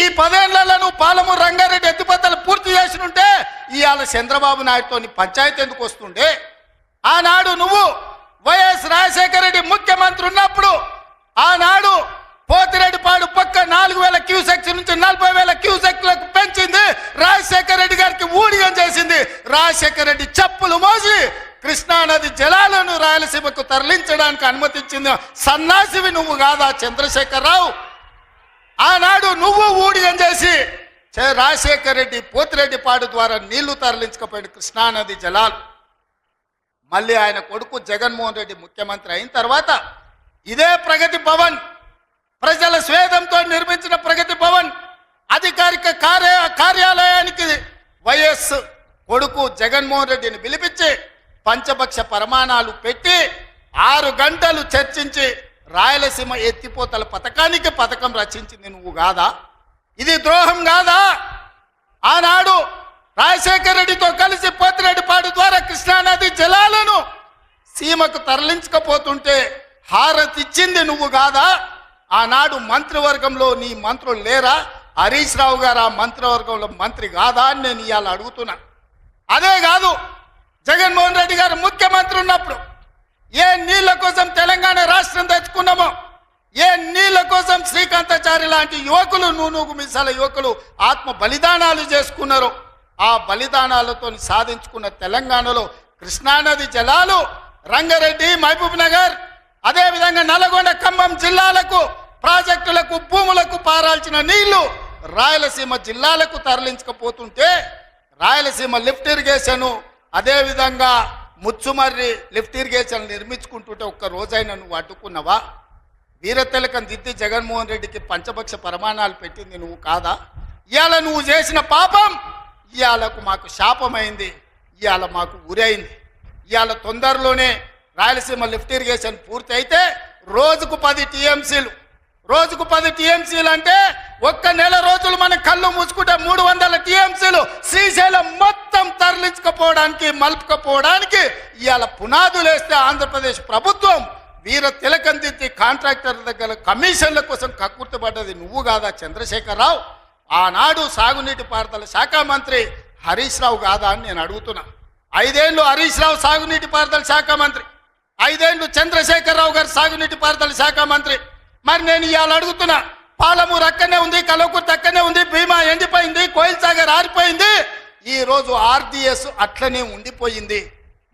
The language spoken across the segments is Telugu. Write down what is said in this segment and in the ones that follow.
ఈ 10 ఏళ్లలో నువ్వు పాలమూరు రంగారెడ్డి ఎత్తిపోతలు పూర్తి చేసినుంటే ఇవాళ చంద్రబాబు నాయుడుతో పంచాయతీ ఎందుకు వస్తుండే? ఆనాడు నువ్వు వైఎస్ రాజశేఖర రెడ్డి ముఖ్యమంత్రి ఉన్నప్పుడు ఆనాడు పోతిరెడ్డిపాడు పక్క 4,000 క్యూసెక్స్ నుంచి 40,000 క్యూసెక్లకు పెంచింది. రాజశేఖర రెడ్డి గారికి ఊడిగం చేసింది. రాజశేఖర రెడ్డి చెప్పులు మోసి కృష్ణానది జలాలను రాయలసీమకు తరలించడానికి అనుమతించింది సన్నాసివి నువ్వు కాదా చంద్రశేఖరరావు? ఆనాడు నువ్వు ఊడిగం చేసి రాజశేఖర రెడ్డి పోతిరెడ్డిపాడు ద్వారా నీళ్లు తరలించకపోయాడు కృష్ణానది జలాలు. మళ్ళీ ఆయన కొడుకు జగన్మోహన్ రెడ్డి ముఖ్యమంత్రి అయిన తర్వాత ఇదే ప్రగతి భవన్, ప్రజల స్వేదంతో నిర్మించిన ప్రగతి భవన్ అధికారిక కార్యాలయానికి వైఎస్ కొడుకు జగన్మోహన్ రెడ్డిని పిలిపించి పంచపక్ష ప్రమాణాలు పెట్టి 6 గంటలు చర్చించి రాయలసీమ ఎత్తిపోతల పథకానికి పథకం రచించింది నువ్వు కాదా? ఇది ద్రోహం కాదా? ఆనాడు రాజశేఖర రెడ్డితో కలిసి పోతిరెడ్డిపాడు ద్వారా కృష్ణానది జలాలను సీమకు తరలించకపోతుంటే హారతిచ్చింది నువ్వు కాదా? ఆనాడు మంత్రివర్గంలో నీ మంత్రులు లేరా? హరీష్ రావు గారు ఆ మంత్రివర్గంలో మంత్రి కాదా అని నేను ఇవాళ అడుగుతున్నా. అదే కాదు, జగన్మోహన్ రెడ్డి గారు ముఖ్యమంత్రి ఉన్నప్పుడు ఏ నీళ్ల కోసం తెలంగాణ రాష్ట్రం తెచ్చుకున్నామో, ఏ నీళ్ల కోసం శ్రీకాంతాచారి లాంటి యువకులు, నూనూగు మిసాల యువకులు ఆత్మ బలిదానాలు చేసుకున్నారు, ఆ బలిదానాలతో సాధించుకున్న తెలంగాణలో కృష్ణానది జలాలు రంగారెడ్డి, మహబూబ్ నగర్, అదేవిధంగా నల్గొండ, ఖమ్మం జిల్లాలకు ప్రాజెక్టులకు భూములకు పారాల్సిన నీళ్లు రాయలసీమ జిల్లాలకు తరలించకపోతుంటే రాయలసీమ లిఫ్ట్ ఇరిగేషన్, అదేవిధంగా ముచ్చుమర్రి లిఫ్ట్ ఇరిగేషన్ నిర్మించుకుంటుంటే ఒక్క రోజైనా నువ్వు అడ్డుకున్నావా? వీరతిలకం దిద్ది జగన్మోహన్ రెడ్డికి పంచపక్ష ప్రమాణాలు పెట్టింది నువ్వు కాదా? ఇవాళ నువ్వు చేసిన పాపం ఇవాళకు మాకు శాపమైంది, ఇవాళ మాకు ఉరైంది. ఇవాళ తొందరలోనే రాయలసీమ లిఫ్ట్ ఇరిగేషన్ పూర్తి అయితే రోజుకు 10 టీఎంసీలు, రోజుకు 10 టీఎంసీలు అంటే ఒక్క నెల రోజులు మనం కళ్ళు మూసుకుంటే 300 టీఎంసీలు శ్రీశైలం మొత్తం తరలించకపోవడానికి, మలుపుకపోవడానికి ఇవాళ పునాదులు వేస్తే ఆంధ్రప్రదేశ్ ప్రభుత్వం వీర తిలకం దిద్ది కాంట్రాక్టర్ దగ్గర కమిషన్ల కోసం కక్కుర్తిపడ్డది నువ్వు కాదా చంద్రశేఖరరావు? ఆనాడు సాగునీటి పారుదల శాఖ మంత్రి హరీష్ రావు కాదా అని నేను అడుగుతున్నా. 5 ఏళ్ళు హరీష్ రావు సాగునీటి పారుదల శాఖ మంత్రి, 5 ఏళ్ళు చంద్రశేఖరరావు గారు సాగునీటి పారుదల శాఖ మంత్రి. మరి నేను ఇవాళ అడుగుతున్నా, పాలమూరు అక్కడనే ఉంది, కల్వకుర్తి అక్కడనే ఉంది, భీమా ఎండిపోయింది, కోయిల్ సాగర్ ఆరిపోయింది, ఈ రోజు ఆర్డీఎస్ అట్లనే ఉండిపోయింది.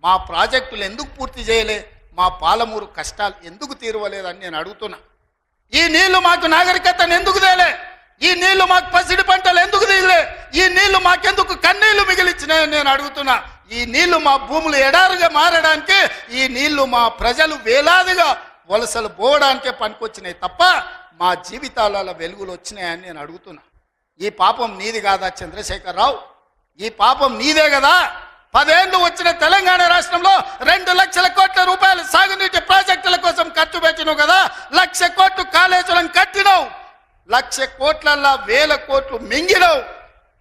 మా ప్రాజెక్టులు ఎందుకు పూర్తి చేయలే? మా పాలమూరు కష్టాలు ఎందుకు తీరవలేదని నేను అడుగుతున్నా. ఈ నీళ్లు మాకు నాగరికతను ఎందుకు తేలే? ఈ నీళ్లు మాకు పసిడి పంటలు ఎందుకు తీయలే? ఈ నీళ్లు మాకెందుకు కన్నీళ్లు మిగిలిచ్చినాయని నేను అడుగుతున్నా. ఈ నీళ్లు మా భూములు ఎడారుగా మారడానికి, ఈ నీళ్లు మా ప్రజలు వేలాదిగా వలసలు పోవడానికే పనికొచ్చినాయి తప్ప మా జీవితాలలో వెలుగులు వచ్చినాయని నేను అడుగుతున్నా. ఈ పాపం నీది కాదా చంద్రశేఖరరావు? ఈ పాపం నీదే కదా? 10 ఏళ్ళు వచ్చిన తెలంగాణ రాష్ట్రంలో 2 లక్షల కోట్ల రూపాయలు సాగునీటి ప్రాజెక్టుల కోసం ఖర్చు పెట్టినావు కదా. 1,00,000 కోట్లు కాళేశ్వరం కట్టినావు, 1,00,000 కోట్లల్లా 1,000 కోట్లు మింగినావు.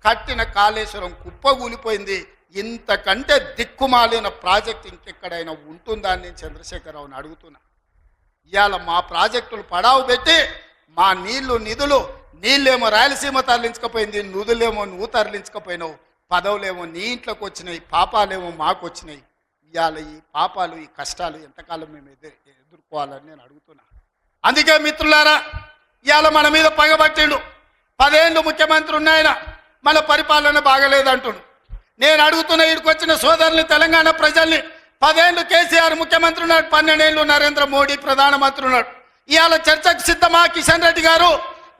కట్టిన కాళేశ్వరం కుప్పగూలిపోయింది. ఇంతకంటే దిక్కుమాలిన ప్రాజెక్ట్ ఇంకెక్కడైనా ఉంటుందా అని నేను చంద్రశేఖరరావుని అడుగుతున్నా. ఇవాళ మా ప్రాజెక్టులు పడావు పెట్టి మా నిధులు నీళ్ళేమో రాయలసీమ తరలించకపోయింది, నిధులేమో నువ్వు తరలించకపోయినావు, పదవులేమో నీ ఇంట్లోకి వచ్చినాయి, పాపాలేమో మాకు వచ్చినాయి. ఇవాళ ఈ పాపాలు, ఈ కష్టాలు ఎంతకాలం మేము ఎదుర్కోవాలని నేను అడుగుతున్నా. అందుకే మిత్రులారా, ఇవాళ మన మీద పగబట్టిండు. 10 ఏళ్ళు ముఖ్యమంత్రి ఉన్నాయన, మన పరిపాలన బాగలేదంటుండు. నేను అడుగుతున్న ఇక్కడికి వచ్చిన సోదరుని, తెలంగాణ ప్రజల్ని, 10 ఏళ్ళు కేసీఆర్ ముఖ్యమంత్రి ఉన్నాడు, 12 ఏళ్ళు నరేంద్ర మోడీ ప్రధానమంత్రి ఉన్నాడు. ఇవాళ చర్చకు సిద్ధమా? కిషన్ రెడ్డి గారు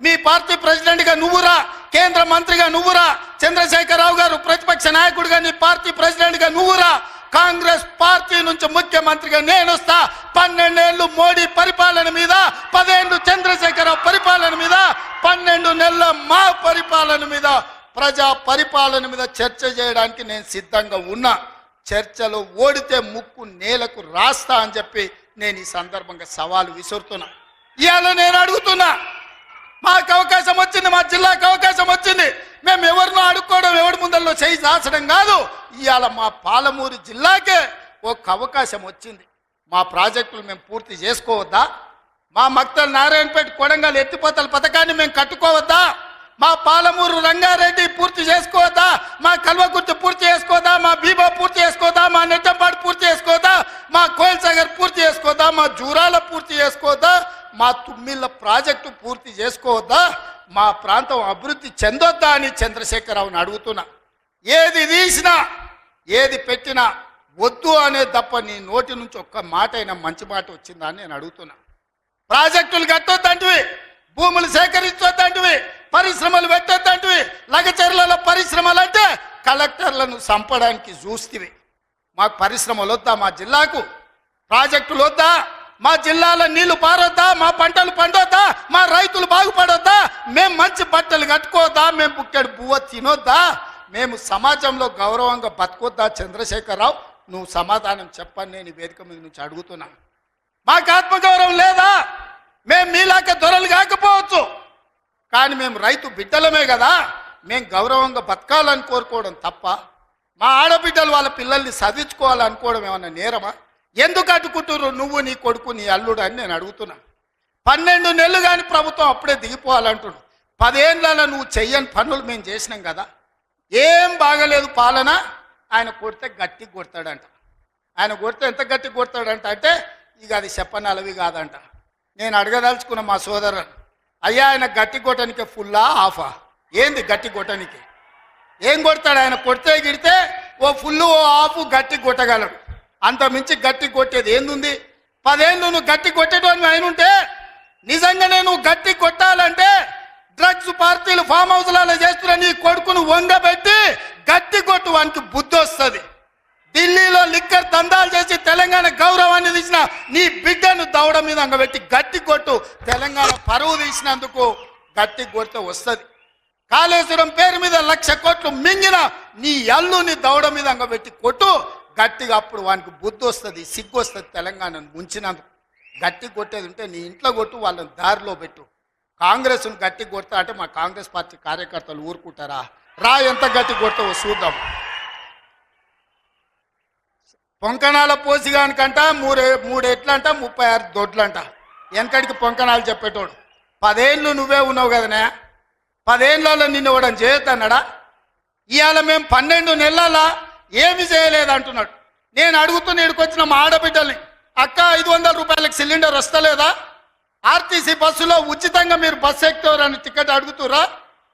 మీ పార్టీ ప్రెసిడెంట్గా నువ్వురా, కేంద్ర మంత్రిగా నువ్వురా, చంద్రశేఖరరావు గారు ప్రతిపక్ష నాయకుడిగా నీ పార్టీ ప్రెసిడెంట్గా నువ్వురా, కాంగ్రెస్ పార్టీ నుంచి ముఖ్యమంత్రిగా నేను వస్తా. 12 ఏళ్ళు మోడీ పరిపాలన మీద, 10 ఏళ్ళు చంద్రశేఖరరావు పరిపాలన మీద, 12 నెలల మా పరిపాలన మీద, ప్రజా పరిపాలన మీద చర్చ చేయడానికి నేను సిద్ధంగా ఉన్నా. చర్చలో ఓడితే ముక్కు నేలకు రాస్తా అని చెప్పి నేను ఈ సందర్భంగా సవాలు విసురుతున్నా. ఇవాళ నేను అడుగుతున్నా, మాకు అవకాశం వచ్చింది, మా జిల్లాకు అవకాశం వచ్చింది, మేము ఎవరినో అడుక్కోవడం, ఎవరి ముందల్లో చేయి దాచడం కాదు. ఇవాళ మా పాలమూరు జిల్లాకే ఒక అవకాశం వచ్చింది. మా ప్రాజెక్టులు మేము పూర్తి చేసుకోవద్దా? మా మక్తల్ నారాయణపేట కొడంగల్ ఎత్తిపోతల పథకాన్ని మేము కట్టుకోవద్దా? మా పాలమూరు రంగారెడ్డి పూర్తి చేసుకోదా, మా కల్వకుర్తి పూర్తి చేసుకోదా, మా బీబా పూర్తి చేసుకోదా, మా నెట్టంపాడు పూర్తి చేసుకోదా, మా కోయిల్ సాగర్ పూర్తి చేసుకోదా, మా జూరాల పూర్తి చేసుకోదా, మా తుమ్మిళ్ళ ప్రాజెక్టు పూర్తి చేసుకోవద్దా, మా ప్రాంతం అభివృద్ధి చెందొద్దా అని చంద్రశేఖరరావుని అడుగుతున్నా. ఏది తీసినా ఏది పెట్టినా వద్దు అనే తప్ప నీ నోటి నుంచి ఒక్క మాట అయినా మంచి మాట వచ్చిందా అని నేను అడుగుతున్నా. ప్రాజెక్టులు కట్టొద్దంటివి, భూములు సేకరించొద్దంటివి, పరిశ్రమలు పెట్టొద్దంటివి. లగచర్లలో పరిశ్రమలు అంటే కలెక్టర్లను చంపడానికి చూస్తేవి. మాకు పరిశ్రమలు వద్దా, మా జిల్లాకు ప్రాజెక్టులు వద్దా, మా జిల్లాలో నీళ్లు పారొద్దా, మా పంటలు పండొద్దా, మా రైతులు బాగుపడొద్దా, మేము మంచి బట్టలు కట్టుకోవద్దా, మేము బుక్కెడు బువ్వ తినొద్దా, మేము సమాజంలో గౌరవంగా బతకొద్దా? చంద్రశేఖరరావు, నువ్వు సమాధానం చెప్పని నేను వేదిక మీద నుంచి అడుగుతున్నాను. మాకు ఆత్మగౌరవం లేదా? మేము మీలాక దొరలు కాకపోవచ్చు, కానీ మేము రైతు బిడ్డలమే కదా, మేము గౌరవంగా బతకాలని కోరుకోవడం తప్ప మా ఆడబిడ్డలు వాళ్ళ పిల్లల్ని చదివించుకోవాలనుకోవడం ఏమన్నా నేరమా? ఎందుకు అడ్డుకుంటున్నారు నువ్వు, నీ కొడుకు, నీ అల్లుడు అని నేను అడుగుతున్నాను. 12 నెలలు కానీ ప్రభుత్వం అప్పుడే దిగిపోవాలంటున్నాడు. 10 ఏళ్ళలో నువ్వు చెయ్యని పనులు మేము చేసినాం కదా. ఏం బాగలేదు పాలన. ఆయన కొడితే గట్టి కొడతాడంట. ఆయన కొడితే ఎంత గట్టి కొడతాడంట అంటే ఇక అది చెప్పనలవి కాదంట. నేను అడగదలుచుకున్న మా సోదరుడు, అయ్యా ఆయన గట్టి కొట్టడానికి ఫుల్లా ఆఫా? ఏంది గట్టి కొట్టడానికి? ఏం కొడతాడు ఆయన? కొడితే గిడితే ఓ ఫుల్లు ఓ ఆఫ్ గట్టి కొట్టగలడు, అంత మించి గట్టి కొట్టేది ఏందుంది? 10 ఏళ్ళు నువ్వు గట్టి కొట్టేటోని అయినుంటే, నిజంగానే నువ్వు గట్టి కొట్టాలంటే డ్రగ్స్ పార్టీలు ఫామ్ హౌస్లలో చేస్తున్న నీ కొడుకును వంగబెట్టి గట్టి కొట్టు, వానికి బుద్ధి వస్తుంది. ఢిల్లీలో లిక్కర్ దందాలు చేసి తెలంగాణ గౌరవాన్ని తీసిన నీ బిడ్డను దవడ మీద అంగబెట్టి గట్టి కొట్టు. తెలంగాణ పరువు తీసినందుకు గట్టి కొడితే వస్తుంది. కాళేశ్వరం పేరు మీద 1,00,000 కోట్లు మింగిన నీ అల్లుని దవడ మీద అంగబెట్టి కొట్టు గట్టిగా, అప్పుడు వానికి బుద్ధి వస్తుంది, సిగ్గు వస్తుంది. తెలంగాణను ముంచినందుకు గట్టి కొట్టేది ఉంటే నీ ఇంట్లో కొట్టు, వాళ్ళని దారిలో పెట్టు. కాంగ్రెస్ను గట్టి కొడతా అంటే మా కాంగ్రెస్ పార్టీ కార్యకర్తలు ఊరుకుంటారా? రా, ఎంత గట్టి కొడతావో చూద్దాం. పొంకణాల పోసిగానికంట 3 ఎట్లంట 36 దొడ్లంట. వెనకడికి పొంకణాలు చెప్పేటోడు. 10 ఏళ్ళు నువ్వే ఉన్నావు కదనే, 10 ఏళ్ళలో నిన్ను ఇవ్వడం చేయొద్దన్నాడా? ఇవాళ మేము 12 నెలల ఏమి చేయలేదు అంటున్నాడు. నేను అడుగుతున్న ఇక్కడికొచ్చిన మా ఆడబిడ్డల్ని, అక్క 500 రూపాయలకు సిలిండర్ వస్తలేదా? ఆర్టీసీ బస్సులో ఉచితంగా మీరు బస్సు ఎక్కుతారని టికెట్ అడుగుతురా?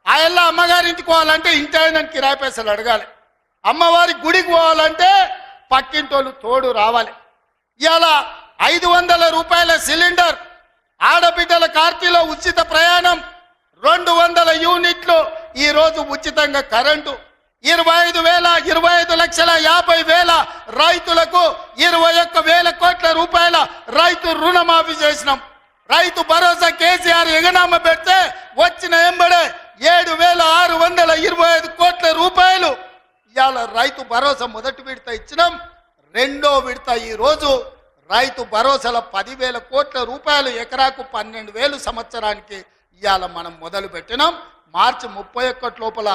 ఆ ఎల్ల అమ్మగారింటికి పోవాలంటే ఇంటి ఆయన కిరాయి పైసలు అడగాలి. అమ్మవారి గుడికి పోవాలంటే పక్కింటోళ్ళు తోడు రావాలి. ఇవాళ 500 రూపాయల సిలిండర్, ఆడబిడ్డల కార్తీలో ఉచిత ప్రయాణం, 200 యూనిట్లు ఈరోజు ఉచితంగా కరెంటు, 25,50,000 రైతులకు 21,000 కోట్ల రూపాయల రైతు రుణమాఫీ చేసినాం. రైతు భరోసా కేసీఆర్ ఎగనామ పెడితే వచ్చిన ఎంబడే 7,625 కోట్ల రూపాయలు ఇవాళ రైతు భరోసా మొదటి విడత ఇచ్చినాం. 2వ విడత ఈరోజు రైతు భరోసాల 10,000 కోట్ల రూపాయలు, ఎకరాకు 12,000 సంవత్సరానికి ఇవాళ మనం మొదలు పెట్టినాం. మార్చి 31 లోపల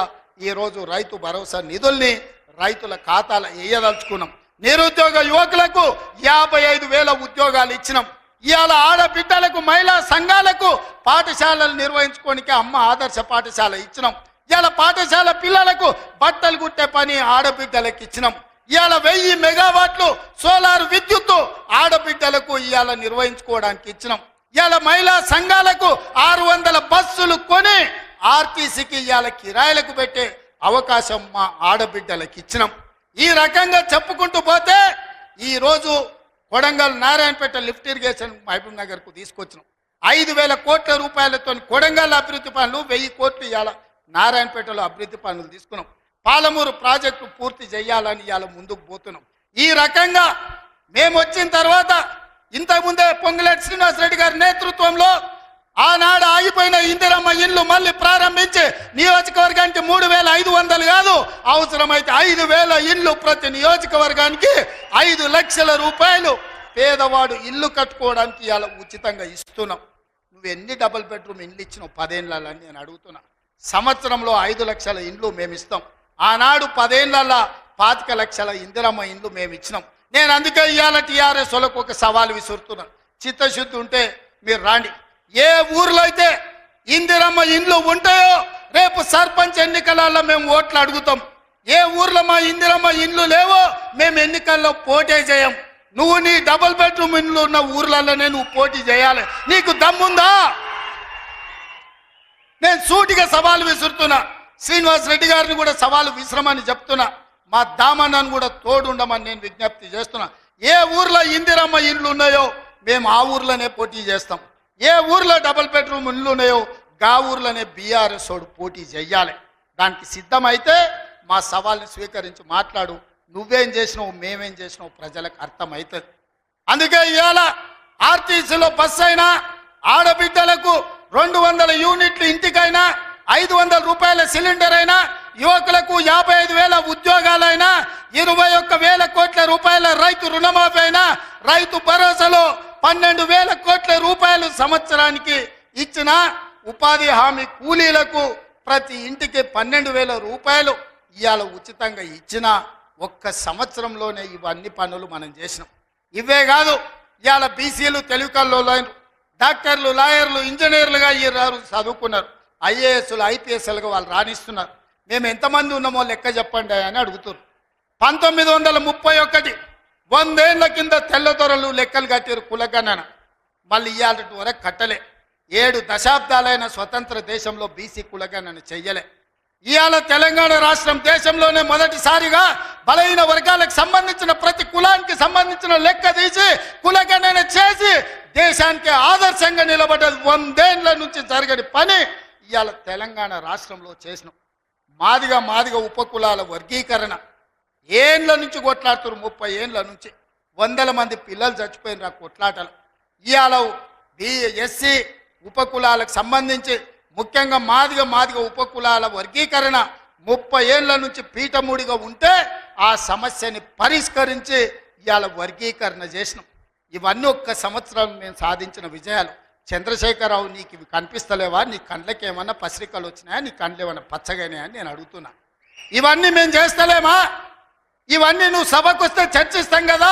ఈరోజు రైతు భరోసా నిధుల్ని రైతుల ఖాతాలో వేయదలుచుకున్నాం. నిరుద్యోగ యువకులకు 55,000 ఉద్యోగాలు ఇచ్చినాం. ఇవాళ ఆడబిడ్డలకు, మహిళా సంఘాలకు పాఠశాలలు నిర్వహించుకోనికి అమ్మ ఆదర్శ పాఠశాల ఇచ్చినాం. ఇవాళ పాఠశాల పిల్లలకు బట్టలు కుట్టే పని ఆడబిడ్డలకు ఇచ్చినాం. ఇవాళ 1000 మెగావాట్లు సోలార్ విద్యుత్తు ఆడబిడ్డలకు ఇవాళ నిర్వహించుకోవడానికి ఇచ్చినాం. ఇవాళ మహిళా సంఘాలకు 600 బస్సులు కొని ఆర్టీసీకి ఇవాళ కిరాయిలకు పెట్టే అవకాశం మా ఆడబిడ్డలకు ఇచ్చినాం. ఈ రకంగా చెప్పుకుంటూ పోతే ఈరోజు కొడంగల్ నారాయణపేట లిఫ్ట్ ఇరిగేషన్ మహబూబ్ నగర్కు తీసుకొచ్చినాం. 5,000 కోట్ల రూపాయలతో కొడంగల్ అభివృద్ధి పనులు, 1000 కోట్లు ఇవాళ నారాయణపేటలో అభివృద్ధి పనులు తీసుకున్నాం. పాలమూరు ప్రాజెక్టు పూర్తి చేయాలని ఇవాళ ముందుకు పోతున్నాం. ఈ రకంగా మేము వచ్చిన తర్వాత ఇంతకుముందే పొంగులేటి శ్రీనివాసరెడ్డి గారి నేతృత్వంలో ఆనాడు ఆగిపోయిన ఇందిరమ్మ ఇల్లు మళ్ళీ ప్రారంభించి నియోజకవర్గానికి 3,500 కాదు, అవసరమైతే 5,000 ఇల్లు ప్రతి నియోజకవర్గానికి 5 లక్షల రూపాయలు పేదవాడు ఇల్లు కట్టుకోవడానికి ఇలా ఉచితంగా ఇస్తున్నాం. నువ్వు ఎన్ని డబుల్ బెడ్రూమ్ ఇండ్లు ఇచ్చినావు 10 ఏళ్ళని నేను అడుగుతున్నా. సంవత్సరంలో 5 లక్షల ఇండ్లు మేము ఇస్తాం. ఆనాడు 10 ఏళ్ళ 25 లక్షల ఇందిరమ్మ ఇండ్లు మేము ఇచ్చినాం. నేను అందుకే ఇవాళ టీఆర్ఎస్ వాళ్ళకు ఒక సవాల్ విసురుతున్నాను. చిత్తశుద్ధి ఉంటే మీరు రాండి. ఏ ఊర్లో అయితే ఇందిరమ్మ ఇండ్లు ఉంటాయో రేపు సర్పంచ్ ఎన్నికలలో మేము ఓట్లు అడుగుతాం. ఏ ఊర్లో మా ఇందిరమ్మ ఇండ్లు లేవో మేము ఎన్నికల్లో పోటీ చేయం. నువ్వు నీ డబుల్ బెడ్రూమ్ ఇండ్లు ఉన్న ఊర్లలోనే నువ్వు పోటీ చేయాలి. నీకు దమ్ముందా? నేను సూటిగా సవాలు విసురుతున్నా. శ్రీనివాస్ రెడ్డి గారిని కూడా సవాలు విసిరమని చెప్తున్నా. మా దామన్నను కూడా తోడుండమని నేను విజ్ఞప్తి చేస్తున్నా. ఏ ఊర్లో ఇందిరమ్మ ఇండ్లు ఉన్నాయో మేము ఆ ఊర్లోనే పోటీ చేస్తాం. ఏ ఊర్లో డబుల్ బెడ్రూమ్ ఇండ్లు ఉన్నాయో గా ఊర్లోనే బీఆర్ఎస్ వాడు పోటీ చెయ్యాలి. దానికి సిద్ధమైతే మా సవాల్ని స్వీకరించి మాట్లాడు. నువ్వేం చేసినావు, మేమేం చేసినావు ప్రజలకు అర్థమవుతుంది. అందుకే ఇవాళ ఆర్టీసీలో బస్సు అయినా, ఆడబిడ్డలకు 200 యూనిట్లు ఇంటికైనా, 500 రూపాయల సిలిండర్ అయినా, యువకులకు 55,000 ఉద్యోగాలైనా, 21,000 కోట్ల రూపాయల రైతు రుణమాఫీ అయినా, రైతు భరోసాలో 12,000 కోట్ల రూపాయలు సంవత్సరానికి ఇచ్చిన ఉపాధి హామీ కూలీలకు ప్రతి ఇంటికి 12,000 రూపాయలు ఇవాళ ఉచితంగా ఇచ్చిన ఒక్క సంవత్సరంలోనే ఇవన్నీ పనులు మనం చేసినాం. ఇవే కాదు, ఇవాళ బీసీలు, తెలుగుకల్లో డాక్టర్లు, లాయర్లు, ఇంజనీర్లుగా ఈ చదువుకున్నారు. ఐఏఎస్లు, ఐపీఎస్లుగా వాళ్ళు రాణిస్తున్నారు. మేము ఎంతమంది ఉన్నామో లెక్క చెప్పండి అని అడుగుతున్నారు. 1931 100 ఏళ్ల కింద తెల్లదొరలు లెక్కలు కట్టారు కులగణన. మళ్ళీ ఇవాళ వరకు కట్టలే. 7 దశాబ్దాలైన స్వతంత్ర దేశంలో బీసీ కులగణన చెయ్యలే. ఇవాళ తెలంగాణ రాష్ట్రం దేశంలోనే మొదటిసారిగా బలహీన వర్గాలకు సంబంధించిన ప్రతి కులానికి సంబంధించిన లెక్క తీసి కులగణన చేసి దేశానికి ఆదర్శంగా నిలబడ్డది. 100 ఏళ్ల నుంచి జరగని పని ఇవాళ తెలంగాణ రాష్ట్రంలో చేసినాం. మాదిగ ఉపకులాల వర్గీకరణ ఏండ్ల నుంచి కొట్లాడుతున్నారు. 30 ఏండ్ల నుంచి 100 మంది పిల్లలు చచ్చిపోయిన కొట్లాటలు. ఇవాళ ఎస్సీ ఉపకులాలకు సంబంధించి ముఖ్యంగా మాదిగ ఉపకులాల వర్గీకరణ 30 ఏళ్ల నుంచి పీఠముడిగా ఉంటే ఆ సమస్యని పరిష్కరించి ఇవాళ వర్గీకరణ చేసినాం. ఇవన్నీ ఒక్క సంవత్సరం మేము సాధించిన విజయాలు. చంద్రశేఖరరావు, నీకు ఇవి కనిపిస్తలేవా? నీ కండ్లకి ఏమన్నా పసిరికలు వచ్చినాయా? నీ కండ్లు ఏమన్నా పచ్చగానాయా అని నేను అడుగుతున్నా. ఇవన్నీ మేము చేస్తలేమా? ఇవన్నీ నువ్వు సభకు వస్తే చర్చిస్తాం కదా.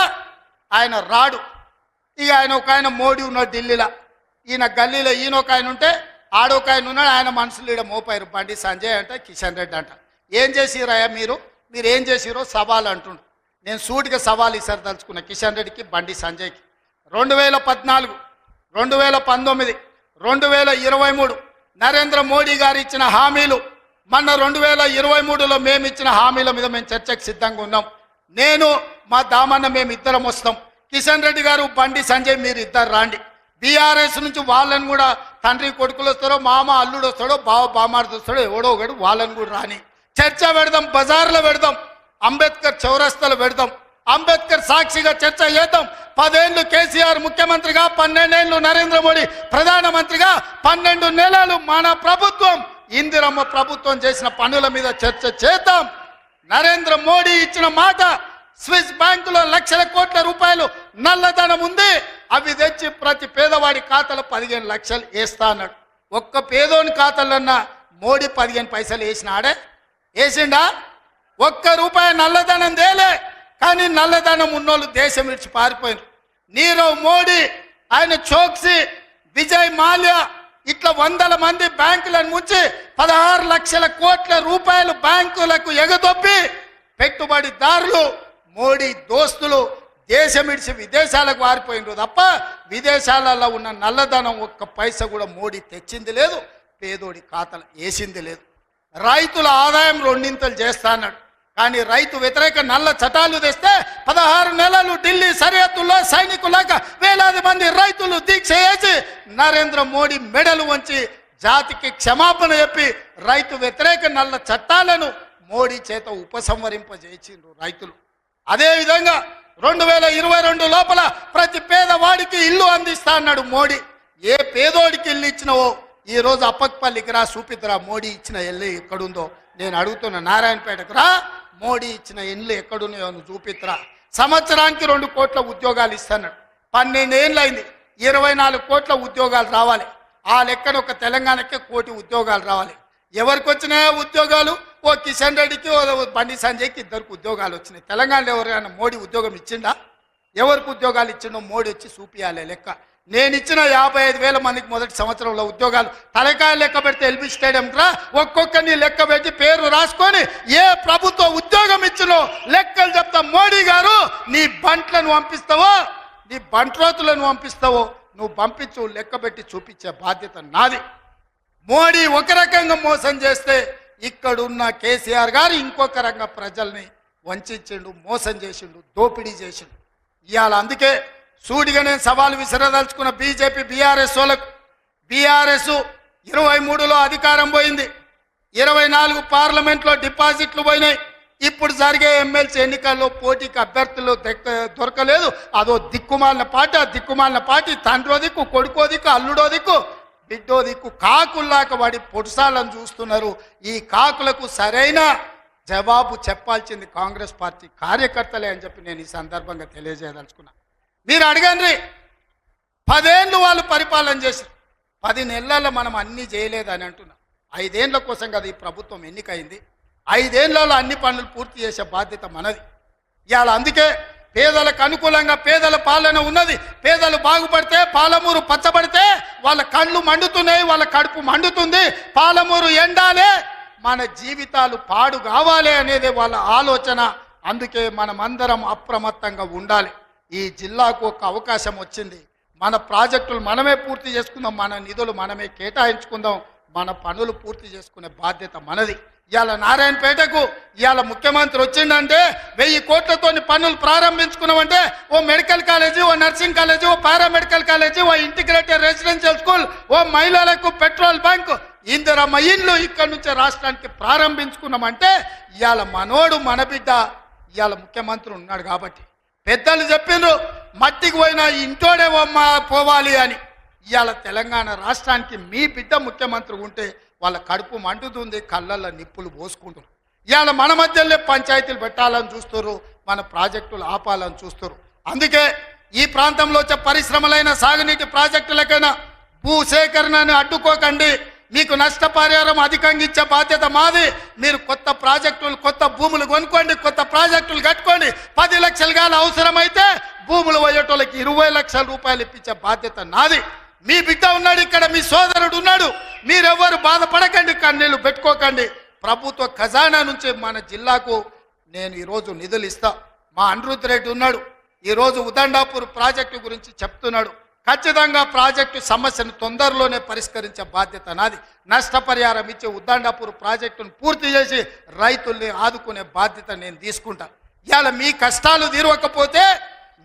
ఆయన రాడు. ఇక ఒక ఆయన మోడీ ఉన్నాడు ఢిల్లీలో, ఈయన గల్లీలో ఈయన ఒక ఆయన ఉంటే ఆడొక ఆయన ఉన్నాడు. ఆయన మనుషులు ఈడ మోపారు. బండి సంజయ్ అంట, కిషన్ రెడ్డి అంట. ఏం చేసిరాయా మీరు ఏం చేసిరో సవాల్ అంటుండు. నేను సూటిగా సవాల్ ఈసారి తలుచుకున్నా కిషన్ రెడ్డికి, బండి సంజయ్కి. 2014, 2019, 2023 నరేంద్ర మోడీ గారు ఇచ్చిన హామీలు, మొన్న 2023లో మేము ఇచ్చిన హామీల మీద మేము చర్చకు సిద్ధంగా ఉన్నాం. నేను మా దామన్న మేము ఇద్దరం వస్తాం. కిషన్ రెడ్డి గారు, బండి సంజయ్ మీరు ఇద్దరు రాండి. బీఆర్ఎస్ నుంచి వాళ్ళని కూడా తండ్రి కొడుకులు వస్తారో, మామ అల్లుడు వస్తాడో, బావ బామార్ది వస్తాడో, ఎవడో ఒకడు వాళ్ళని కూడా రాని. చర్చ పెడదాం, బజార్లో పెడదాం, అంబేద్కర్ చౌరస్తాలో పెడదాం, అంబేద్కర్ సాక్షిగా చర్చ చేద్దాం. 10 ఏళ్ళు కేసీఆర్ ముఖ్యమంత్రిగా, 12 ఏళ్ళు నరేంద్ర మోడీ ప్రధానమంత్రిగా, 12 నెలలు మన ప్రభుత్వం ఇందిరమ్మ ప్రభుత్వం చేసిన పనుల మీద చర్చ చేద్దాం. నరేంద్ర మోడీ ఇచ్చిన మాట, స్విస్ బ్యాంకులో లక్షల కోట్ల రూపాయలు నల్లధనం ఉంది, అవి తెచ్చి ప్రతి పేదవాడి ఖాతాలో 15 లక్షలు వేస్తా అన్నాడు. ఒక్క పేదోని ఖాతాలన్నా మోడీ 15 పైసలు వేసినాడే? వేసిండా? ఒక్క రూపాయి నల్లధనం తేలే. కానీ నల్లధనం ఉన్నోళ్ళు దేశం విడిచి పారిపోయారు. నీరవ్ మోడీ, ఆయన చోక్సీ, విజయ్ మాల్యా ఇట్లా 100 మంది బ్యాంకులను ముంచి 16 లక్షల కోట్ల రూపాయలు బ్యాంకులకు ఎగదొప్పి పెట్టుబడిదారులు, మోడీ దోస్తులు దేశం విడిచి విదేశాలకు వారిపోయినరు తప్ప విదేశాలలో ఉన్న నల్లధనం ఒక్క పైసా కూడా మోడీ తెచ్చింది లేదు, పేదోడి ఖాతాలు వేసింది లేదు. రైతుల ఆదాయం 2 చేస్తా అన్నాడు. కానీ రైతు వ్యతిరేక నల్ల చట్టాలు తెస్తే 16 నెలలు ఢిల్లీ సరిహద్దుల్లో సైనికులాగా వేలాది మంది రైతులు దీక్ష చేసి నరేంద్ర మోడీ మెడలు వంచి జాతికి క్షమాపణ చెప్పి రైతు వ్యతిరేక నల్ల చట్టాలను మోడీ చేత ఉపసంహరింపజేసిండ్రు రైతులు. అదేవిధంగా 2022 లోపల ప్రతి పేదవాడికి ఇల్లు అందిస్తా అన్నాడు మోడీ. ఏ పేదోడికి ఇల్లు ఇచ్చినవో ఈరోజు అప్పక్పల్లికి రా, చూపిద్దురా మోడీ ఇచ్చిన ఇల్లు ఎక్కడుందో. నేను అడుగుతున్నా, నారాయణపేటకు రా, మోడీ ఇచ్చిన ఇల్లు ఎక్కడున్నాయో నువ్వు చూపిద్దురా. సంవత్సరానికి 2 కోట్ల ఉద్యోగాలు ఇస్తున్నాడు. 12 ఏళ్ళు అయింది, 24 కోట్ల ఉద్యోగాలు రావాలి. ఆ లెక్కన ఒక తెలంగాణకే 1 కోటి ఉద్యోగాలు రావాలి. ఎవరికి వచ్చినాయో ఉద్యోగాలు? ఓ కిషన్ రెడ్డికి, ఓ బండి సంజయ్కి 2 ఉద్యోగాలు వచ్చినాయి. తెలంగాణలో ఎవరైనా మోడీ ఉద్యోగం ఇచ్చిండా? ఎవరికి ఉద్యోగాలు ఇచ్చిండో మోడీ వచ్చి చూపియాలి లెక్క. నేను ఇచ్చిన 55,000 మందికి మొదటి సంవత్సరంలో ఉద్యోగాలు. తలకాయలు లెక్క పెడితే ఎల్బీ స్టేడియం రా ఒక్కొక్కరిని లెక్క పెట్టి పేరు రాసుకొని ఏ ప్రభుత్వ ఉద్యోగం ఇచ్చినో లెక్కలు చెప్తా. మోడీ గారు నీ బంట్లను పంపిస్తావో నీ బంట్రోతులను పంపిస్తావో నువ్వు పంపించు, లెక్క పెట్టి చూపించే బాధ్యత నాది. మోడీ ఒక రకంగా మోసం చేస్తే ఇక్కడున్న కేసీఆర్ గారు ఇంకొక రకంగా ప్రజల్ని వంచిండు, మోసం చేసిండు, దోపిడీ చేసిండు. ఇవాళ అందుకే సూటిగా నేను సవాలు విసిరదలుచుకున్న బీజేపీ బీఆర్ఎస్ వాళ్ళకు. బీఆర్ఎస్ 23లో అధికారం పోయింది, 24 పార్లమెంట్లో డిపాజిట్లు పోయినాయి. ఇప్పుడు జరిగే ఎమ్మెల్సీ ఎన్నికల్లో పోటీకి అభ్యర్థులు దొరకలేదు. అదో దిక్కుమాలిన పార్టీ. ఆ దిక్కుమాలిన పార్టీ తండ్రో దిక్కు, కొడుకో దిక్కు, అల్లుడో దిక్కు, బిడ్డో దిక్కు కాకుల్లాక వాడి పొడుసాలను చూస్తున్నారు. ఈ కాకులకు సరైన జవాబు చెప్పాల్సింది కాంగ్రెస్ పార్టీ కార్యకర్తలే అని చెప్పి నేను ఈ సందర్భంగా తెలియజేయదలుచుకున్నా. మీరు అడగండి, 10 ఏళ్ళు వాళ్ళు పరిపాలన చేశారు, 10 నెలల్లో మనం అన్నీ చేయలేదని అంటున్నాం. 5 ఏళ్ల కోసం కదా ఈ ప్రభుత్వం ఎన్నికైంది. 5 ఏళ్లలో అన్ని పనులు పూర్తి చేసే బాధ్యత మనది. ఇవాళ అందుకే పేదలకు అనుకూలంగా పేదల పాలన ఉన్నది. పేదలు బాగుపడితే, పాలమూరు పచ్చబడితే వాళ్ళ కళ్ళు మండుతున్నాయి, వాళ్ళ కడుపు మండుతుంది. పాలమూరు ఎండాలే, మన జీవితాలు పాడు కావాలి అనేది వాళ్ళ ఆలోచన. అందుకే మనమందరం అప్రమత్తంగా ఉండాలి. ఈ జిల్లాకు ఒక అవకాశం వచ్చింది, మన ప్రాజెక్టులు మనమే పూర్తి చేసుకుందాం, మన నిధులు మనమే కేటాయించుకుందాం, మన పనులు పూర్తి చేసుకునే బాధ్యత మనది. ఇవాళ నారాయణపేటకు ఇవాళ ముఖ్యమంత్రి వచ్చిందంటే 1000 కోట్లతోని పనులు ప్రారంభించుకున్నామంటే ఓ మెడికల్ కాలేజీ, ఓ నర్సింగ్ కాలేజీ, ఓ పారామెడికల్ కాలేజీ, ఓ ఇంటిగ్రేటెడ్ రెసిడెన్షియల్ స్కూల్, ఓ మహిళలకు పెట్రోల్ బంక్, ఇందిరమ్మ ఇండ్లు ఇక్కడి నుంచి రాష్ట్రానికి ప్రారంభించుకున్నామంటే ఇవాళ మనోడు మన బిడ్డ ఇవాళ ముఖ్యమంత్రి ఉన్నాడు కాబట్టి. పెద్దలు చెప్పిండ్రు మట్టికి పోయినా ఇంటోడే పోవాలి అని. ఇవాళ తెలంగాణ రాష్ట్రానికి మీ బిడ్డ ముఖ్యమంత్రి ఉంటే వాళ్ళ కడుపు మండుతుంది, కళ్ళల్లో నిప్పులు పోసుకుంటారు. ఇవాళ మన మధ్యలో పంచాయతీలు పెట్టాలని చూస్తారు, మన ప్రాజెక్టులు ఆపాలని చూస్తారు. అందుకే ఈ ప్రాంతంలో వచ్చే పరిశ్రమలైన సాగునీటి ప్రాజెక్టులకైనా భూసేకరణను అడ్డుకోకండి. మీకు నష్టపరిహారం అధికంగా ఇచ్చే బాధ్యత మాది. మీరు కొత్త ప్రాజెక్టులు, కొత్త భూములు కొనుక్కోండి, కొత్త ప్రాజెక్టులు కట్టుకోండి. 10 లక్షలు కానీ అవసరమైతే భూములు పోయేటోళ్ళకి 20 లక్షల రూపాయలు ఇప్పించే బాధ్యత నాది. మీ బిడ్డ ఉన్నాడు ఇక్కడ, మీ సోదరుడు ఉన్నాడు. మీరెవ్వరు బాధపడకండి, కన్నీళ్ళు పెట్టుకోకండి. ప్రభుత్వ ఖజానా నుంచి మన జిల్లాకు నేను ఈరోజు నిధులు ఇస్తా. మా అనిరుద్ధ్ రెడ్డి ఉన్నాడు, ఈరోజు ఉదండాపూర్ ప్రాజెక్టు గురించి చెప్తున్నాడు. ఖచ్చితంగా ప్రాజెక్టు సమస్యను తొందరలోనే పరిష్కరించే బాధ్యత నాది. నష్టపరిహారం ఇచ్చే ఉదండాపూర్ ప్రాజెక్టును పూర్తి చేసి రైతుల్ని ఆదుకునే బాధ్యత నేను తీసుకుంటా. ఇవాళ మీ కష్టాలు తీరవకపోతే,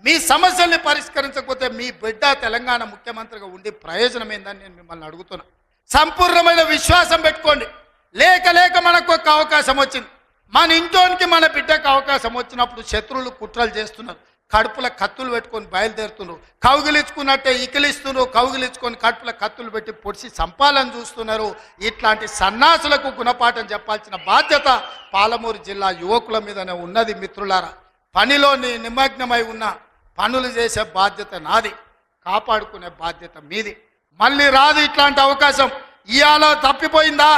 మీ సమస్యల్ని పరిష్కరించకపోతే మీ బిడ్డ తెలంగాణ ముఖ్యమంత్రిగా ఉండి ప్రయోజనం ఏందని నేను మిమ్మల్ని అడుగుతున్నా. సంపూర్ణమైన విశ్వాసం పెట్టుకోండి. లేక లేక మనకు ఒక అవకాశం వచ్చింది. మన ఇంట్లోనికి మన బిడ్డకు అవకాశం వచ్చినప్పుడు శత్రువులు కుట్రలు చేస్తున్నారు, కడుపుల కత్తులు పెట్టుకొని బయలుదేరుతున్నారు, కౌగిలించుకున్నట్టే ఇకిలిస్తున్నారు, కౌగిలించుకొని కడుపుల కత్తులు పెట్టి పొడిచి చంపాలని చూస్తున్నారు. ఇట్లాంటి సన్నాసులకు గుణపాఠం చెప్పాల్సిన బాధ్యత పాలమూరు జిల్లా యువకుల మీదనే ఉన్నది. మిత్రులారా, పనిలో నిమగ్నమై ఉన్న పనులు చేసే బాధ్యత నాది, కాపాడుకునే బాధ్యత మీది. మళ్ళీ రాదు ఇట్లాంటి అవకాశం. ఇవాళ తప్పిపోయిందా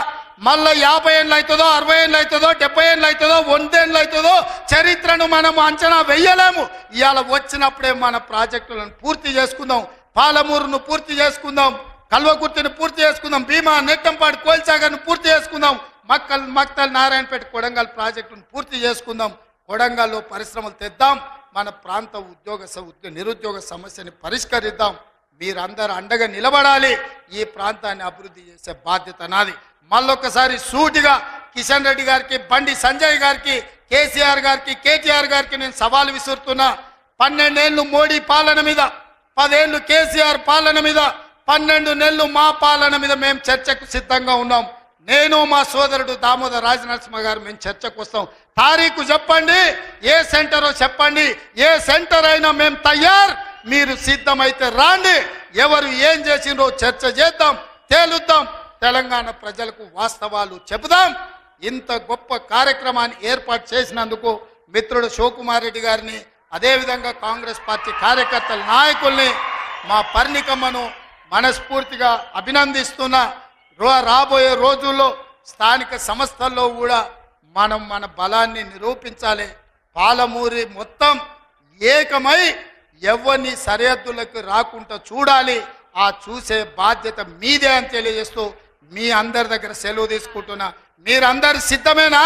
మళ్ళీ 50 ఏళ్ళు అవుతుందో, 60 ఏళ్ళు అవుతుందో, 70 ఏళ్ళు అవుతుందో, 100 ఏళ్ళు అవుతుందో చరిత్రను మనం అంచనా వెయ్యలేము. ఇవాళ వచ్చినప్పుడే మన ప్రాజెక్టులను పూర్తి చేసుకుందాం. పాలమూరును పూర్తి చేసుకుందాం, కల్వకుర్తిని పూర్తి చేసుకుందాం, భీమా, నెట్టంపాడు, కోల్సాగర్ను పూర్తి చేసుకుందాం, మక్తల్, నారాయణపేట, కొడంగల్ ప్రాజెక్టును పూర్తి చేసుకుందాం. కొడంగల్లో పరిశ్రమలు తెద్దాం, మన ప్రాంత నిరుద్యోగ సమస్యని పరిష్కరిద్దాం. మీరందరూ అండగా నిలబడాలి. ఈ ప్రాంతాన్ని అభివృద్ధి చేసే బాధ్యత నాది. మళ్ళొకసారి సూటిగా కిషన్ రెడ్డి గారికి, బండి సంజయ్ గారికి, కేసీఆర్ గారికి, కేటీఆర్ గారికి నేను సవాలు విసురుతున్నా. 12 ఏళ్ళు మోడీ పాలన మీద, 10 ఏళ్ళు కేసీఆర్ పాలన మీద, 12 నెలలు మా పాలన మీద మేము చర్చకు సిద్ధంగా ఉన్నాం. నేను మా సోదరుడు దామోదర్ రాజనరసింహ గారు మేము చర్చకు వస్తాం. తారీఖు చెప్పండి, ఏ సెంటరో చెప్పండి, ఏ సెంటర్ అయినా మేము తయారు. మీరు సిద్ధమైతే రాండి, ఎవరు ఏం చేసిండ్రో చర్చ చేద్దాం, తేలుద్దాం, తెలంగాణ ప్రజలకు వాస్తవాలు చెబుదాం. ఇంత గొప్ప కార్యక్రమాన్ని ఏర్పాటు చేసినందుకు మిత్రుడు శివకుమార్ రెడ్డి గారిని, అదేవిధంగా కాంగ్రెస్ పార్టీ కార్యకర్తల నాయకుల్ని, మా పర్ణికమ్మను మనస్ఫూర్తిగా అభినందిస్తున్నా. రాబోయే రోజుల్లో స్థానిక సంస్థల్లో కూడా మనం మన బలాన్ని నిరూపించాలి. పాలమూరి మొత్తం ఏకమై ఎవరిని సరిహద్దులకు రాకుండా చూడాలి. ఆ చూసే బాధ్యత మీదే అని తెలియజేస్తూ మీ అందరి దగ్గర సెలవు తీసుకుంటున్నా. మీరందరు సిద్ధమేనా?